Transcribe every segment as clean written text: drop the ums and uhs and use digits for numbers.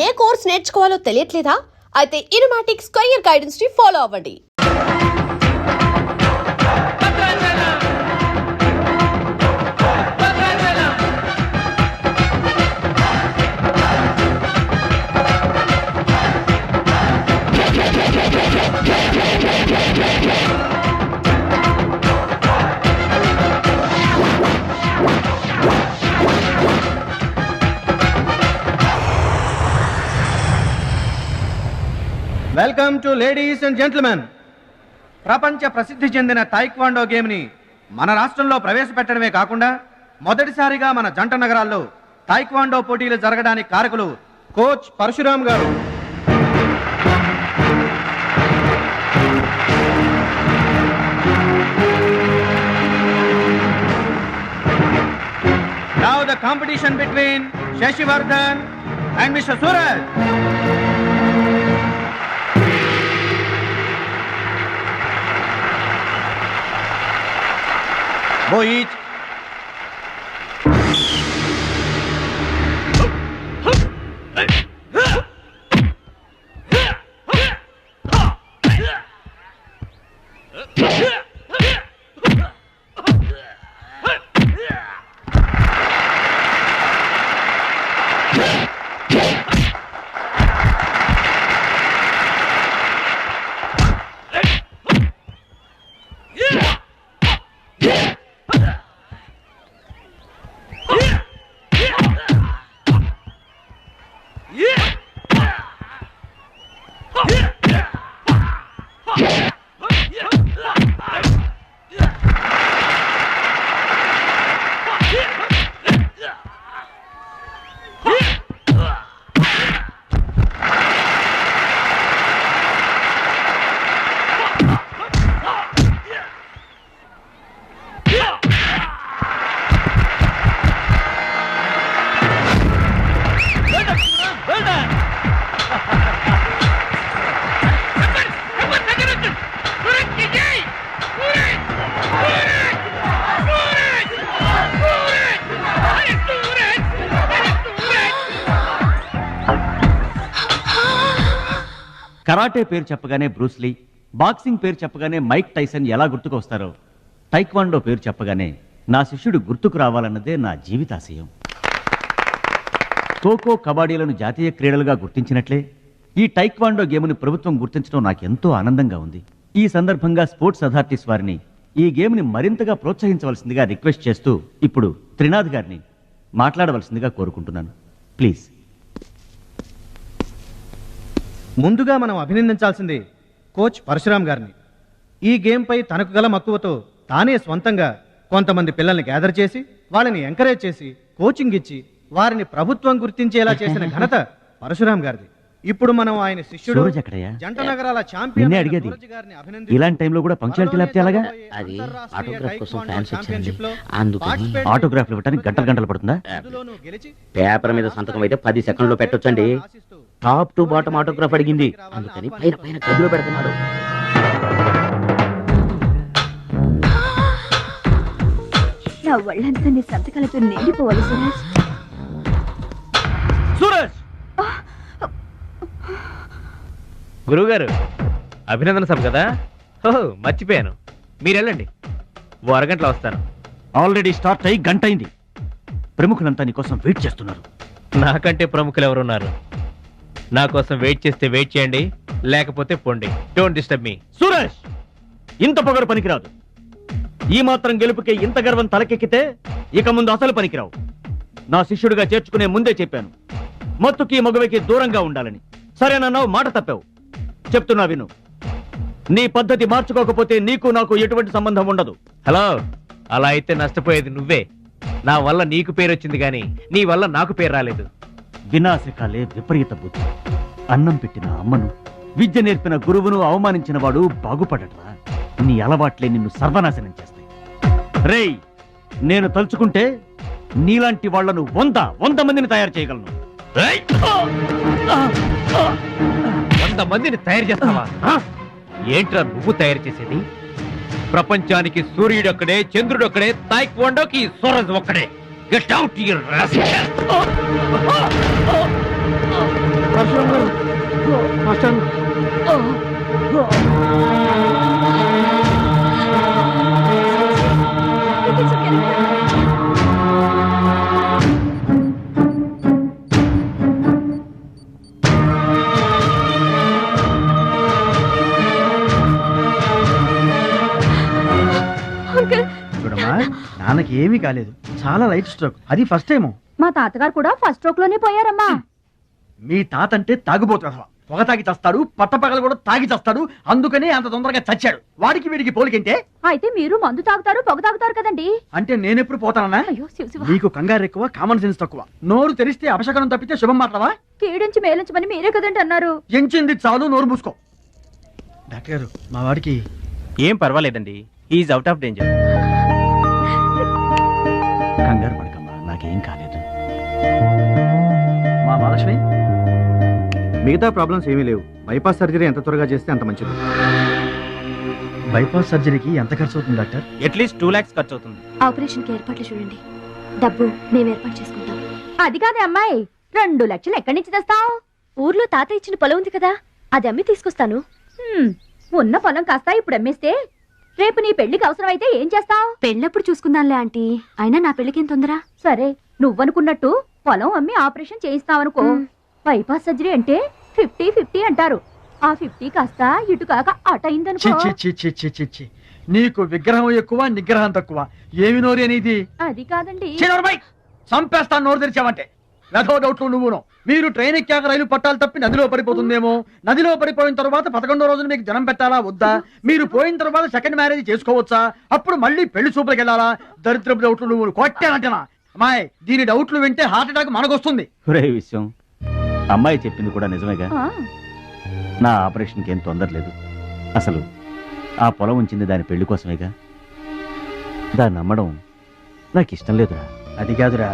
ఏ course నేర్చుకోవాలో తెలియట్లేదా? అయితే ఇనుమాటిక్స్ career guidance ని follow అవ్వండి. Welcome to ladies and gentlemen. ప్రపంచ ప్రసిద్ధి చెందిన టైక్వాండో గేమ్ని మన రాష్ట్రంలో ప్రవేశపెట్టడమే కాకుండా మొదటిసారిగా మన జంట నగరాల్లో టైక్వాండో పోటీలు జరగడానికి కారకులు కోచ్ పరశురామ్ గారు. Now the competition between Shashivardhan and Mr. Suraj. Boys. Karate పేరు చెప్పగానే బ్రూస్లీ, బాక్సింగ్ పేరు చెప్పగానే మైక్ టైసన్ ఎలా గుర్తుకు వస్తారో, టైక్వాండో పేరు చెప్పగానే నా శిష్యుడు గుర్తుకు రావాలన్నదే నా జీవితాశయం. ఖోఖో, కబడ్డీలను జాతీయ క్రీడలుగా గుర్తించినట్లే ఈ టైక్వాండో గేమ్ని ప్రభుత్వం గుర్తించడం నాకెంతో ఆనందంగా ఉంది. ఈ సందర్భంగా స్పోర్ట్స్ అథారిటీస్ వారిని ఈ గేమ్ని మరింతగా ప్రోత్సహించవలసిందిగా రిక్వెస్ట్ చేస్తూ ఇప్పుడు త్రినాథ్ గారిని మాట్లాడవలసిందిగా కోరుకుంటున్నాను. ప్లీజ్. ముందుగా మనం అభినందించాల్సింది కోచ్ పరశురామ్ గారిని. ఈ గేమ్పై తనకు గల మక్కువతో తానే స్వంతంగా కొంతమంది పిల్లల్ని గ్యాదర్ చేసి వాళ్ళని ఎంకరేజ్ చేసి కోచింగ్ ఇచ్చి వారిని ప్రభుత్వం గుర్తించేలా చేసిన ఘనత పరశురామ్ గారిది. ఇప్పుడు మనం ఆయన శిష్యుడు జంట నగరాల ఛాంపియన్ అడిగేది ఇలాంటి టైంలో కూడా పంక్చువాలిటీ లేకపోతే ఎలాగా? అది ఆటోగ్రాఫ్ కోసం ఫ్యాన్స్ వచ్చారండి, అందుకని ఆటోగ్రాఫ్ ఇవ్వడానికి గంటలు పడుతుందా? పేపర్ మీద సంతకం అయితే 10 సెకండ్లో పెట్టొచ్చండి. టాప్ టు బాటమ్ ఆటోగ్రాఫ్ అడిగింది, అందుకని పైన పైన గదిలో పెడుతున్నాడు. నా వాళ్ళంతా నీ సంతకాలతో నిండిపోవాలి సురేష్. సూరజ్! గురువుగారు, అభినందన సభ కదా? ఓహో, మర్చిపోయాను. మీరు వెళ్ళండి, ఓ అరగంటలో వస్తాను. ఆల్రెడీ స్టార్ట్ అయ్యి గంట అయింది. ప్రముఖులంతా నీకోసం వెయిట్ చేస్తున్నారు. నాకంటే ప్రముఖులు ఎవరున్నారు? నా కోసం వెయిట్ చేస్తే వెయిట్ చేయండి, లేకపోతే పోండి. Don't disturb me. సూరజ్, ఇంత పొగరు పనికిరాదు. ఈ మాత్రం గెలుపుకే ఇంత గర్వం తలకెక్కితే ఇక ముందు అసలు పనికిరావు. నా శిష్యుడిగా చేర్చుకునే ముందే చెప్పాను, మత్తుకి మగువకి దూరంగా ఉండాలని. సరేనన్నావు, మాట తప్పావు. చెప్తున్నా విను. నీ పద్ధతి మార్చుకోకపోతే నీకు నాకు ఎటువంటి సంబంధం ఉండదు. హలో, అలా అయితే నష్టపోయేది నువ్వే. నా వల్ల నీకు పేరు వచ్చింది కానీ నీ వల్ల నాకు పేరు రాలేదు. వినాశకాలే విపరీత బుద్ధి. అన్నం పెట్టిన అమ్మను, విద్య నేర్పిన గురువును అవమానించిన వాడు బాగుపడట్రా. నీ అలవాట్లే నిన్ను సర్వనాశనం చేస్తాయి. రేయ్, నేను తలుచుకుంటే నీలాంటి వాళ్లను 100 మందిని తయారు చేయగలను. 100 మందిని తయారు చేస్తావా? ఏంట్రా నువ్వు తయారు చేసేది? ప్రపంచానికి సూర్యుడు ఒక్కడే, చంద్రుడు ఒక్కడే, తాయిక్వాండోకి సూరజ్ ఒక్కడే. Get out your rascal. Sister చూడమ్మా, నాన్నకి ఏమీ కాలేదు, చాలా లైట్ స్ట్రోక్, అది ఫస్ట్ టైము. మా తాతగారు కూడా ఫస్ట్ స్ట్రోక్ లోనే పోయారమ్మా. మీ తాత అంటే తాగుబోతు, పొగ తాగి చస్తాడు, పట్టపగలు కూడా తాగి చస్తాడు, అందుకనే అంత తొందరగా చచ్చాడు. వాడికి వీడికి పోలికంటే. అయితే మీరు మందు తాగుతారు, పొగ తాగుతారు కదండి. అంటే నేనెప్పుడు పోతానన్నా? అయ్యో శివ శివ. నీకు కంగారు ఎక్కువ, కామన్ సెన్స్ తక్కువ. నోరు తెరిస్తే అపశకనం తప్పితే శుభం మాట్లాడవా? కీడించి మేలించమని మీరే కదండి అన్నారు. ఎంచింది చాలు, నోరు మూసుకో. డాక్టర్ గారు, మా వాడికి ఏం పర్వాలేదండి, ఈజ్ అవుట్ ఆఫ్ డేంజర్. కంగారు పడకమ్మా, నాకేం కాలేదు. మా మహాలక్ష్మి, మిగతా ప్రాబ్లమ్స్ ఏమీ లేవు. బైపాస్ సర్జరీ ఎంత త్వరగా చేస్తే అంత మంచిది. బైపాస్ సర్జరీకి ఎంత ఖర్చు అవుతుంది డాక్టర్? అట్లీస్ట్ 2 lakhs ఖర్చు అవుతుంది. ఆపరేషన్ కి ఏర్పాట్లు చూడండి, డబ్బు మేము ఏర్పాటు చేసుకుంటాం. అది కాదే అమ్మాయి, 2 లక్షలు ఎక్కడి నుంచి తెస్తావు? ఊర్లో తాత ఇచ్చిన పొలం ఉంది కదా, అది అమ్మి తీసుకొస్తాను. ఉన్న పొలం కాస్త ఇప్పుడు అమ్మేస్తే రేపు నీ పెళ్లికి అవసరం అయితే ఏం చేస్తావు? పెళ్ళప్పుడు చూసుకుందాంలే ఆంటీ, అయినా నా పెళ్ళికేం తొందర. సరే, నువ్వనుకున్నట్టు పొలం అమ్మి ఆపరేషన్ చేయిస్తావనుకో. బైపాస్ సర్జరీ అంటే 50-50 అంటారు. ఆ 50 కాస్త ఇటు కాక అటు అయిందనుకో. నీకు విగ్రహం ఎక్కువ, నిగ్రహం తక్కువ. ఏమి నోరు అనేది? అది కాదండి. చంపేస్తాను నోరు తెరిచావంటే. వెధో డౌట్లు నువ్వును. మీరు ట్రైన్ ఎక్కాక రైలు పట్టాలు తప్పి నదిలో పడిపోతుందేమో. నదిలో పడిపోయిన తర్వాత 11వ రోజున మీకు జనం పెట్టాలా వద్దా? మీరు పోయిన తర్వాత సెకండ్ మ్యారేజ్ చేసుకోవచ్చా? అప్పుడు మళ్ళీ పెళ్లి చూపులకు వెళ్ళాలా? దరిద్రపు డౌట్లు నువ్వు కొట్టానంటనా? అమ్మాయి, దీని డౌట్లు వింటే హార్ట్ అటాక్ మనకొస్తుంది. ఒరే విషయం, అమ్మాయి చెప్పింది కూడా నిజమేగా. ఆ, నా ఆపరేషన్కి ఏం తొందర లేదు. అసలు ఆ పొలం ఉంచింది దాని పెళ్లి కోసమేగా. దాన్ని నమ్మడం నాకు ఇష్టం లేదురా. అది కాదురా,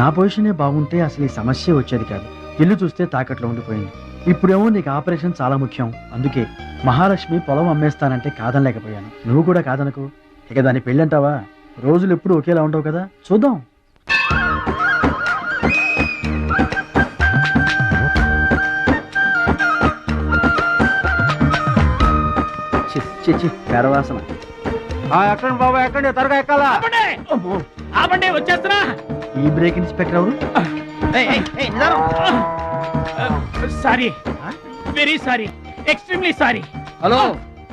నా పొజిషనే బాగుంటే అసలు ఈ సమస్య వచ్చేది కాదు. ఇల్లు చూస్తే తాకట్లో ఉండిపోయింది. ఇప్పుడేమో నీకు ఆపరేషన్ చాలా ముఖ్యం. అందుకే మహాలక్ష్మి పొలం అమ్మేస్తానంటే కాదనలేకపోయాను. నువ్వు కూడా కాదనకు. ఇక దాని పెళ్ళంటావా? రోజులు ఎప్పుడు ఒకేలా ఉండవు కదా, చూద్దాం. పెరవాసన. ఎక్కండి బాబా, ఎక్కండి, త్వరగా ఎక్కాలా. ఆపండి, వచ్చేస్తున్నా. ఈ బ్రేక్ ఇన్స్పెక్టర్ ఎవరు? Sorry, very sorry, extremely sorry. Hello,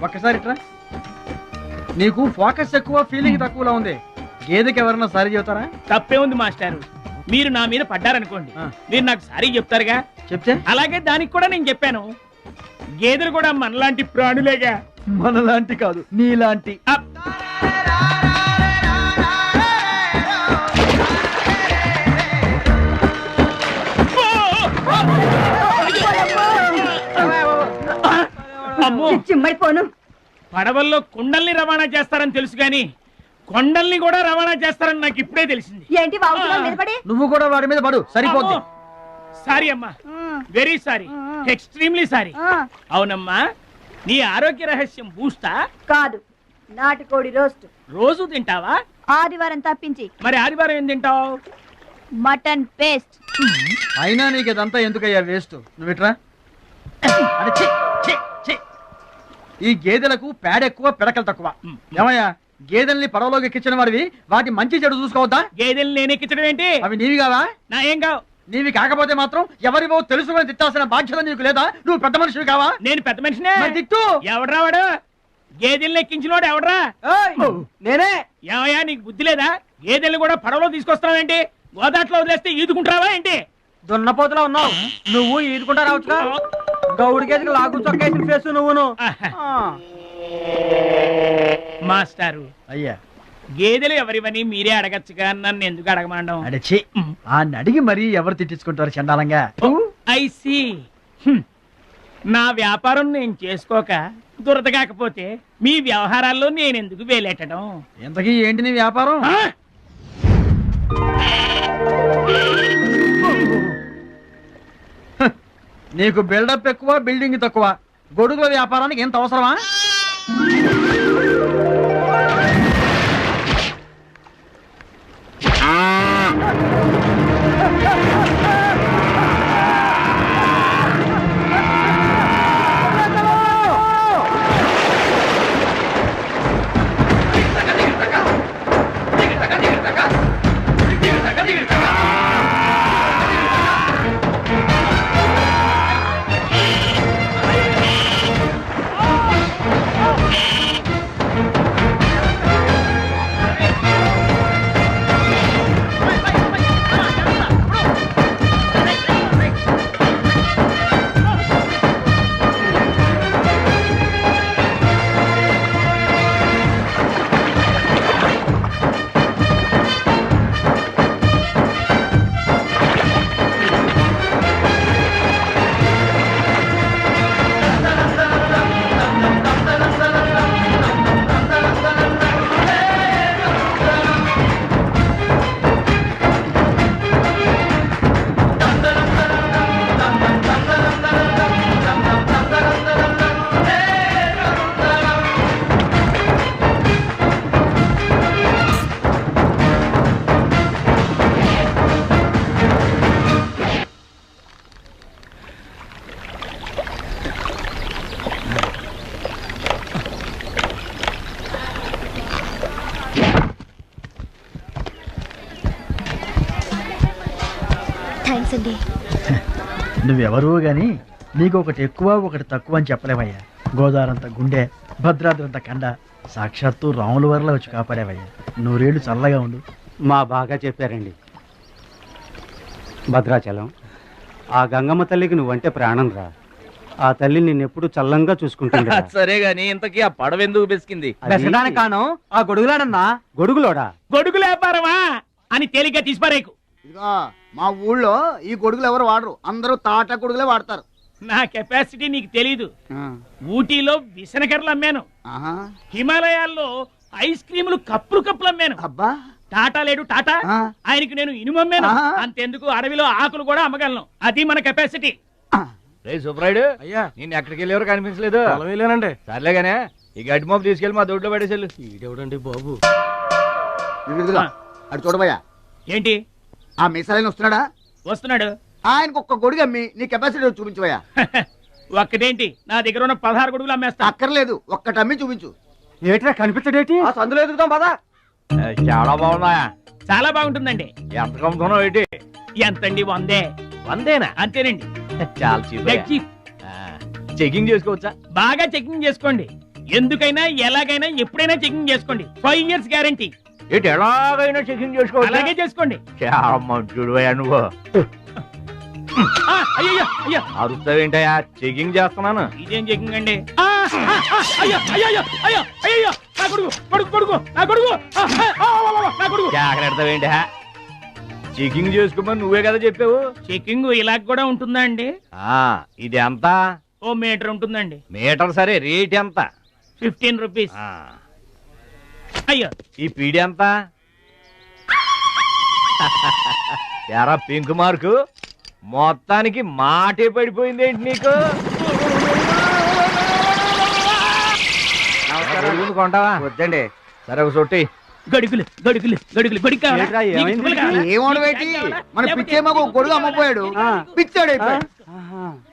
ఒక్కసారి ఇట్రా. నీకు ఫోకస్ ఎక్కువ, ఫీలింగ్ తక్కువలా ఉంది. గేదెకి ఎవరన్నా సారీ చెబుతారా? తప్పే ఉంది మాస్టారు. మీరు నా మీద పడ్డారనుకోండి, మీరు నాకు సారీ చెప్తారుగా. చెప్తే అలాగే దానికి కూడా నేను చెప్పాను. గేదెలు కూడా మనలాంటి ప్రాణులేగా. మనలాంటి కాదు, నీలాంటి. అమ్మో, చిమ్మడిపోను. పడవల్లో కుండల్ని రవాణా చేస్తారని తెలుసు గాని కొండల్ని కూడా రవాణా చేస్తారని నాకు ఇప్పుడే తెలిసింది. ఏంటి బాగుతున్నావు నిలబడి? నువ్వు కూడా వాడి మీద పడు, సరిపోద్ది. సారీ అమ్మా, వెరీ సారీ, ఎక్స్ట్రీమ్లీ సారీ. అవునమ్మా, నీ ఆరోగ్య రహస్యం బూస్తా కాదు, నాటుకోడి రోస్ట్. రోజు తింటావా? ఆదివారం తప్పించి. మరి ఆదివారం ఏం తింటావు? Mutton paste. అయినా నీకు ఇదంతా ఎందుకయ్యా వేస్ట్? నువ్వు ఇట్రా. అరే, ఛీ, ఛీ, ఛీ. ఈ గేదెలకు పేడ ఎక్కువ, పిడకలు తక్కువ. ఏమయ్యా, గేదెల్ని పడవలోకి ఎక్కించిన వాడివి, వాటి మంచి చెడు చూసుకోవద్దా? గేదెల్ని నేను ఎక్కించడం ఏంటి? అవి నీవి కావా? నా ఏం కావు. నీవి కాకపోతే మాత్రం ఎవరివో తెలుసుకొని తిట్టాల్సిన బాధ్యత నీకు లేదా? నువ్వు పెద్ద మనిషివి కావా? నేను పెద్ద మనిషినే. మరి తిట్టు. ఎవడ్రా వాడు? గేదెల్ని ఎక్కించినోడు ఎవడ్రా? నేనే. ఏమయ్యా, నీకు బుద్ధి లేదా? గేదెల్ని కూడా పడవలో తీసుకొస్తావేంటి? గోదాట్లో వదిలేస్తే ఈదుకుంటావా ఏంటి? దున్నపోతులో ఉన్నావు నువ్వు, ఈదుకుంటా రావచ్చుగా. గౌడి గేదెకి లాగు చొక్కేసిన ఫేస్ నువ్వును. మాస్టారు, అయ్యా, గేదెలు ఎవరివని మీరే అడగచ్చుగా, నన్ను ఎందుకు అడగమండం? అడచి ఆ నడిగి మరీ ఎవరు తిట్టించుకుంటారు చండాలంగా? I see. నా వ్యాపారం నేను చేసుకోక దురద కాకపోతే మీ వ్యవహారాల్లో నేను ఎందుకు వేలెట్టడం? ఇంతకీ ఏంటి నీ వ్యాపారం? నీకు బిల్డప్ ఎక్కువ, బిల్డింగ్ తక్కువ. గొడుగుల వ్యాపారానికి ఎంత అవసరమా? లేదండి. నువ్వెవరూ గాని నీకు ఒకటి ఎక్కువ ఒకటి తక్కువ అని చెప్పలేవయ్యా. గోదావరంత గుండె, భద్రాద్రంత కండ, సాక్షాత్తు రాముల వరలో వచ్చి కాపాడేవయ్యా. నూరేళ్ళు చల్లగా ఉండు. మా బాగా చెప్పారండి. భద్రాచలం, ఆ గంగమ్మ తల్లికి నువ్వంటే ప్రాణం రా. ఆ తల్లి నిన్నెప్పుడు చల్లంగా చూసుకుంటుంది. సరే గాని ఇంతకీ ఆ పడవ ఎందుకు బెసికింది? బెసడానికి కాను ఆ గొడుగులాడన్నా. గొడుగులోడా? గొడుగులు వ్యాపారమా అని తేలిగ్గా తీసిపారేకు. ఇదిగో మా ఊళ్ళో ఈ గొడుగులు ఎవరు వాడరు, అందరూ తాటా గొడుగులే వాడతారు. నా కెపాసిటీ నీకు తెలీదు. ఊటీలో విసనకర్రలు అమ్మాను, హిమాలయాల్లో ఐస్ క్రీములు కప్పులు అమ్మాను. అబ్బా, టాటా లేడు టాటా, ఆయనకి నేను ఇనుము అమ్మాను. అంతెందుకు అడవిలో ఆకులు కూడా అమ్మగలను. అది మన కెపాసిటీ. సుబ్రాయుడు అయ్యా, నేను ఎక్కడికి వెళ్ళేవారు కనిపించలేదు. వెళ్ళానండి. సర్లేగానే ఈ గడ్డి మోపు తీసుకెళ్ళి మా దొడ్లో పడేసేళ్ళు. ఈడెవడండి బాబు? అటు చూడబోయా. ఏంటి ఆ మిసలైన వస్తున్నాడా? వస్తున్నాడు. ఆయనకు ఒక్క గొడుగు అమ్మి నీ కెపాసిటీ చూపించబోయా. ఒక్కటేంటి, నా దగ్గర ఉన్న 16 గొడుగులు అమ్మేస్తా. అక్కర్లేదు, ఒక్కటి అమ్మి చూపించు. ఏట్రా కనిపించడేటి? ఆ సందులో ఎదుగుతాం పదా. చాలా బాగున్నాయా? చాలా బాగుంటుందండి. ఎంత కమ్ముతున్నావు ఏంటి? ఎంతండి? 100. 100 అంతేనండి. చాలా చీప్. చెకింగ్ చేసుకోవచ్చా? బాగా చెకింగ్ చేసుకోండి. ఎందుకైనా ఎలాగైనా ఎప్పుడైనా చెకింగ్ చేసుకోండి. 5 years గ్యారంటీ. ఏంటి ఎలాగైనా చెకింగ్ చేసుకోవచ్చు? అలాగే చేసుకోండి. చాలా మంచుడు నువ్వు. అయ్యో అయ్యో, అరుస్తావేంటయా? చెకింగ్ చేస్తున్నాను. ఇదేం చెకింగ్ అండి? అయ్యో అయ్యో అయ్యో అయ్యో, నా కొడుకు కొడుకు కొడుకు నా కొడుకు నా కొడుకు. జాగ్రత్తవేంటి? చెకింగ్ చేసుకోమని నువ్వే కదా చెప్పావు. చెకింగ్ ఇలా కూడా ఉంటుందా అండి? ఇది ఎంత? ఓ మీటర్ ఉంటుందండి. మీటర్ సరే, రేట్ ఎంత? 15 rupees. అయ్యో, ఈ పీడి ఎంత? ఎరా పింక్ మార్కు, మొత్తానికి మాటే పడిపోయింది ఏంటి నీకు? కొంటావా? వద్దండి. సరే ఒక సొట్టి. గడుగులు గడుగులు గడుగులు గొడుగు కావాలా? నీకు పువ్వులు కావాలా? ఏమోడబెట్టి మన పిచ్చేమో గొడుగు అమ్మపోయాడు, పిచ్చాడు అయిపోయాడు.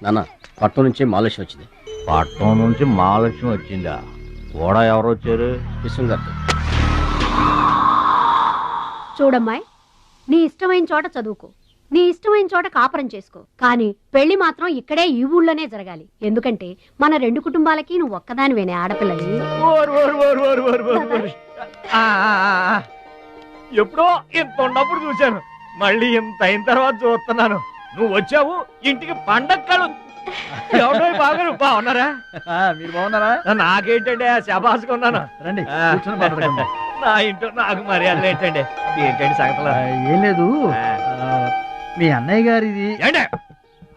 నాన్న, పట్నం నుంచి మాలేష్ వచ్చింది. పట్నం నుంచి మహాలక్ష్మి వచ్చిందా? కూడా ఎవరు వచ్చారు? విశ్వంగారు. చూడమ్మాయి, నీ ఇష్టమైన చోట చదువుకో, నీ ఇష్టమైన చోట కాపురం చేసుకో, కానీ పెళ్లి మాత్రం ఇక్కడే ఈ ఊళ్ళోనే జరగాలి. ఎందుకంటే మన 2 కుటుంబాలకి నువ్వు ఒక్కదానివేనే ఆడపిల్లని. ఎప్పుడో ఇంత ఉన్నప్పుడు చూశాను, మళ్ళీ ఇంత అయిన తర్వాత చూస్తున్నాను. నువ్వు వచ్చావు ఇంటికి పండక్కలు. బాగున్నారా? మీరు బాగున్నారా? నాకేంటండి శబాసుకున్నాను. రండి కూర్చొని మాట్లాడుకుందాం. నా ఇంట్లో నాకు మర్యాదలు ఏంటండి? ఏంటండి సంగతులు? ఏం లేదు, మీ అన్నయ్య గారిది. ఏంటే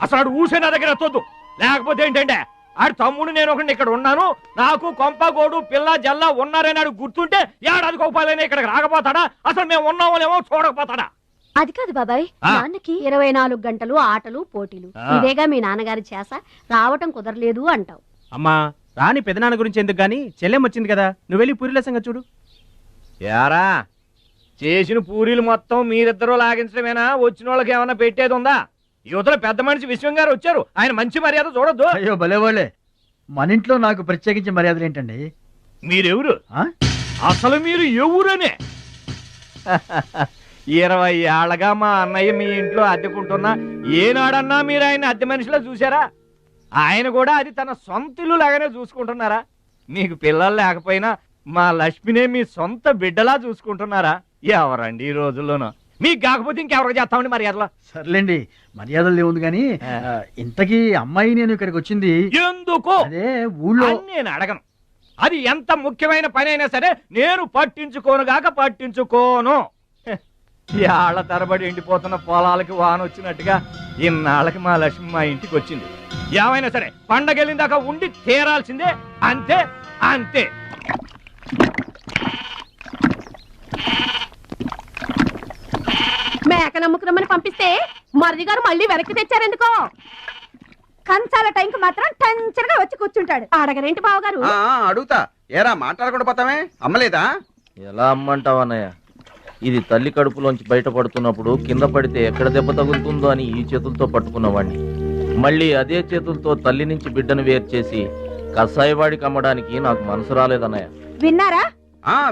అసలు ఊసే నా దగ్గర వద్దు. లేకపోతే ఏంటంటే ఆడు తమ్ముడు నేను ఒకటి ఇక్కడ ఉన్నాను, నాకు కొంప గోడు పిల్ల జల్ల ఉన్నారని ఆడు గుర్తుంటే ఏడాది కోపాలైనా ఇక్కడికి రాకపోతాడా? అసలు మేము ఉన్నామోలేమో చూడకపోతాడా? అది కాదు బాబాయ్, నాన్నకి 24 గంటలు ఆటలు పోటీలు, ఇదేగా మీ నాన్నగారి చేస. రావటం కుదరలేదు అంటావు. అమ్మా రాని పెదనాన్న గురించి ఎందుకు గాని, చెల్లెం వచ్చింది కదా, నువ్వు వెళ్ళి పూరిల సంగతి చూడు. యారా చేసిన పూరీలు మొత్తం మీరిద్దరూ లాగించడమేనా? వచ్చిన వాళ్ళకి ఏమన్నా పెట్టేది ఉందా? యువతలో పెద్ద మనిషి విశ్వం గారు వచ్చారు, ఆయన మంచి మర్యాద చూడొద్దు. అయ్యో భలేవాళ్ళే, మన ఇంట్లో నాకు ప్రత్యేకించి మర్యాదలు ఏంటండి? మీరెవరు? అసలు మీరు ఎవరనే? 20 ఏళ్లగా మా అన్నయ్య మీ ఇంట్లో అద్దెకుంటున్నా ఏనాడన్నా మీరు ఆయన అద్దె మనిషిలో చూసారా? ఆయన కూడా అది తన సొంత ఇల్లు లాగానే చూసుకుంటున్నారా? మీకు పిల్లలు లేకపోయినా మా లక్ష్మినే మీ సొంత బిడ్డలా చూసుకుంటున్నారా? ఎవరండి ఈ రోజుల్లోనూ? మీకు కాకపోతే ఇంకెవరికి చేస్తామండి మర్యాదలో? సర్లేండి, మర్యాదలు లేవుంది కానీ ఇంతకీ అమ్మాయి నేను ఇక్కడికి వచ్చింది ఎందుకు? అదే ఊళ్ళో. నేను అడగను, అది ఎంత ముఖ్యమైన పని అయినా సరే నేను పట్టించుకోనుగాక పట్టించుకోను. ఏళ్ల తరబడి ఎండిపోతున్న పొలాలకి వాన వచ్చినట్టుగా ఇన్నాళ్ళకి మా లక్ష్మి మా ఇంటికి వచ్చింది. ఏమైనా సరే పండగ వెళ్ళిన దాకా ఉండి తీరాల్సిందే, అంతే అంతే. మేక నమ్ముకురమ్మని పంపిస్తే మరిది గారు మళ్ళీ వెనక్కి తెచ్చారెందుకో? కంచాల టైంకి మాత్రం టెన్షన్గా వచ్చి కూర్చుంటాడు. అడగరేంటి బావగారు? అడుగుతా. ఏరా మాట్లాడకుండా పోతామే, అమ్మలేదా? ఎలా అమ్మంటావు అన్నయ్య? ఇది తల్లి కడుపులోంచి బయటపడుతున్నప్పుడు కింద పడితే ఎక్కడ దెబ్బ తగులుతుందో అని ఈ చేతులతో పట్టుకున్నవాణ్ణి, మళ్ళీ అదే చేతులతో తల్లి నుంచి బిడ్డను వేరు చేసి కసాయివాడికి అమ్మడానికి నాకు మనసు రాలేదన్నయ్య. విన్నారా?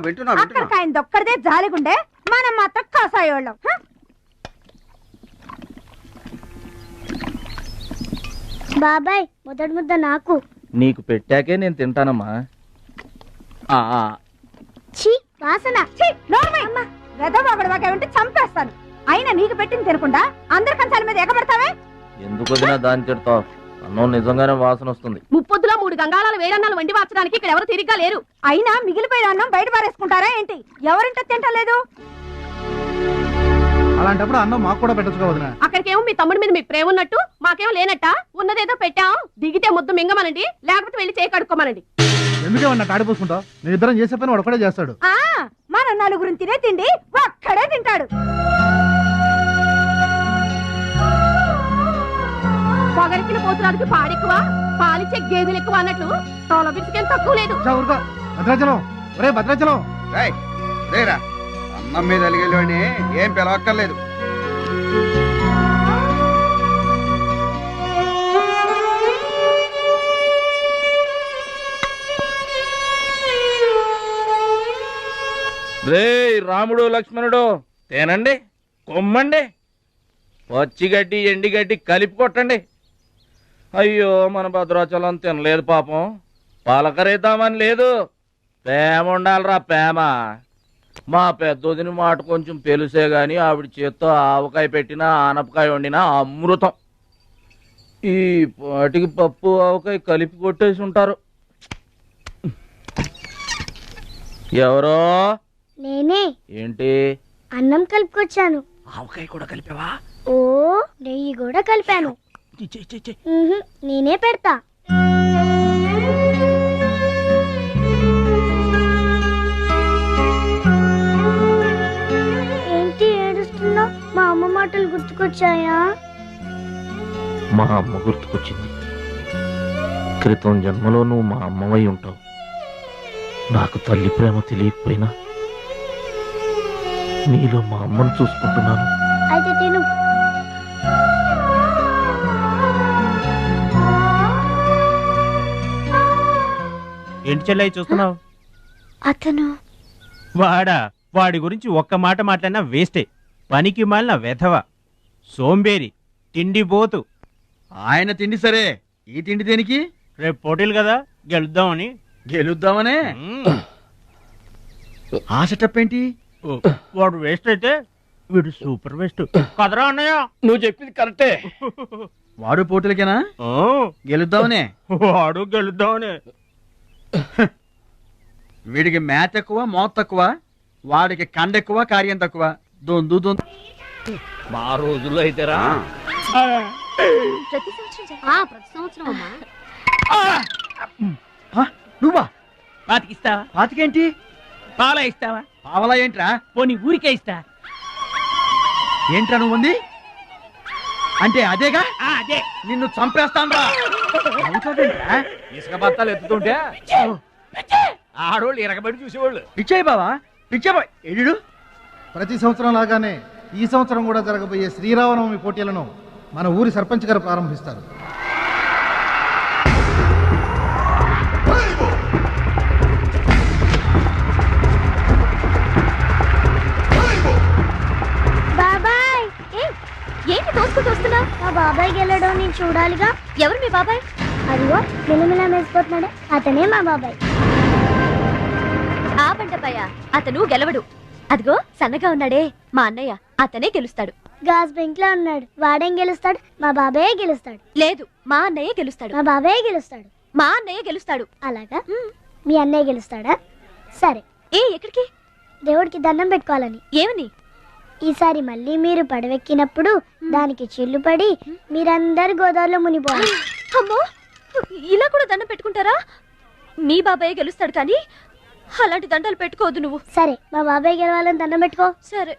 వింటున్నా. అక్కడికి ఆయన దొక్కడిదే జాలిగుండే, మనం మాత్రం కాసాయోళ్ళం. బాబాయ్ మొదటి ముద్ద నాకు. నీకు పెట్టాకే నేను తింటానమ్మా. ఛీ వాసన. వెదవాగడవాగంటే చంపేస్తాను. అయినా నీకు పెట్టింది తినకుండా అందరి కంచాల మీద ఎగబడతావే. ఎందుకు వదినా దాన్ని తిడతావు? అన్నం నిజంగానే వాసన వస్తుంది. ముప్పొద్దులో 3 గంగాళాల వేడన్నాలు వండి మార్చడానికి ఇక్కడ ఎవరు తిరిగ్గా లేరు. అయినా మిగిలిపోయిన అన్నం బయట పారేసుకుంటారా ఏంటి? ఎవరింట తింటలేదు? అలాంటప్పుడు అన్నం మాకు కూడా పెట్టచ్చు వదినా. అక్కడికేమో మీ తమ్ముడి మీద మీకు ప్రేమ ఉన్నట్టు, మాకేమో లేనట్ట. ఉన్నదేదో పెట్టాం, దిగితే ముద్దు మింగమనండి, లేకపోతే వెళ్ళి చేయి కడుక్కోమనండి. ఎందుకేమన్నా తాడిపోసుకుంటావు? నేను ఇద్దరం చేసే పని వాడు ఒకటే చేస్తాడు. మన నలుగురిని తినే తిండి ఒక్కడే తింటాడు. పొగరికిన పోతురానికి పాడెక్కువ, పాలిచ్చే గేదెలు ఎక్కువ అన్నట్లు తోల బిడ్డకేం తక్కువ లేదు. భద్రాచలం, ఒరే భద్రాచలం. రేరా అన్నం మీద అలిగేలోని ఏం పిలవక్కర్లేదు. రే రాముడు లక్ష్మణుడు తేనండి, కొమ్మండి, పచ్చిగడ్డి ఎండిగడ్డి కలిపి కొట్టండి. అయ్యో మన భద్రాచలం తినలేదు పాపం, పలకరేద్దామని లేదు. ప్రేమ ఉండాలిరా ప్రేమ. మా పెద్దోదిని మాట కొంచెం పెలుసే గాని ఆవిడ చేత్తో ఆవకాయ పెట్టినా ఆనపకాయ వండినా అమృతం. ఈ పాటికి పప్పు ఆవకాయ కలిపి కొట్టేసి ఉంటారు. ఎవరో? నేనే. ఏంటి? అన్నం కలుపుకొచ్చాను. ఆవకాయ కూడా కలిపావా? ఓ నెయ్యి కూడా కలిపాను. నేనే పెడతా. ఏంటి ఏడుస్తున్నావు? మా అమ్మ మాటలు గుర్తుకొచ్చాయా? మా అమ్మ గుర్తుకొచ్చింది. క్రితం జన్మలో నువ్వు మా అమ్మవై ఉంటావు. నాకు తల్లి ప్రేమ తెలియకపోయినా నీలో మా అమ్మను చూసుకుంటున్నాను. అయితే తిను. ఏంటి చెల్లయ్య చూస్తున్నావు? అతను వాడి గురించి ఒక్క మాట మాట్లాడినా వేస్టే. పనికి మాలిన వెధవ, సోంబేరి, తిండి పోతు. ఆయన తిండి సరే, ఈ తిండి దేనికి? రేపు పోటీలు కదా, గెలుద్దామని. గెలుద్దామనే? ఆ సెటప్ ఏంటి? వాడు వేస్ట్ అయితే వీడు సూపర్ వేస్ట్ కదరా అన్నయ్య. నువ్వు చెప్పింది కరెక్టే. వాడు పోటీలకేనా? గెలుద్దామనే? వాడు గెలుద్దామనే. వీడికి మ్యాథ్ ఎక్కువ, మోత్ తక్కువ. వాడికి కండ ఎక్కువ, కార్యం తక్కువ. దొందు మా రోజుల్లో అయితేరా ప్రతి సంవత్సరం అమ్మా. నువ్వా? పాతికిస్తావా? పాతికేంటి? పాలా ఇస్తావా? పావలా ఏంట్రా? పోనీ ఊరికే ఇస్తా. ఏంట్రా నువ్వు ఉంది అంటే? అదేగా, అదే. నిన్ను చంపేస్తాన్రా. ఇసుక బత్తాలు ఎత్తుతుంటే ఆడోళ్ళు ఇరగబడి చూసేవాళ్ళు. పిచ్చాయి బావా, పిచ్చాయి ఎడు. ప్రతి సంవత్సరం లాగానే ఈ సంవత్సరం కూడా జరగబోయే శ్రీరామనవమి పోటీలను మన ఊరి సర్పంచ్ గారు ప్రారంభిస్తారు. బాబాయ్ ఏంటి తోసుకుంటూ వస్తున్నా? మా బాబాయ్ గెలడం నేను చూడాలిగా. ఎవరు మీ బాబాయ్? అదిగో మిలమిలా మెరిసిపోతున్నాడే, అతనే మా బాబాయ్. ఆ బండపయ్య, అతను గెలవడు. అదిగో సన్నగా ఉన్నాడే మా అన్నయ్య, అతనే గెలుస్తాడు. గాజ్ బెంక్ లో ఉన్నాడు, వాడేం గెలుస్తాడు? మా బాబాయ్ గెలుస్తాడు. లేదు, మా అన్నయ్య గెలుస్తాడు. మా బాబాయ్ గెలుస్తాడు. మా అన్నయ్య గెలుస్తాడు. అలాగా? మీ అన్నయ్య గెలుస్తాడా? సరే. ఎక్కడికి? దేవుడికి దండం పెట్టుకోవాలని. ఏమని? ఈసారి మళ్ళీ మీరు పడవెక్కినప్పుడు దానికి చిల్లు పడి మీరందరు గోదావరిలో మునిపోవాలి. అమ్మో, ఇలా కూడా దండం పెట్టుకుంటారా? మీ బాబాయ్ గెలుస్తాడు కానీ అలాంటి దండాలు పెట్టుకోవద్దు నువ్వు. సరే, మా బాబాయ్ గెలవాలని దండం పెట్టుకో. సరే.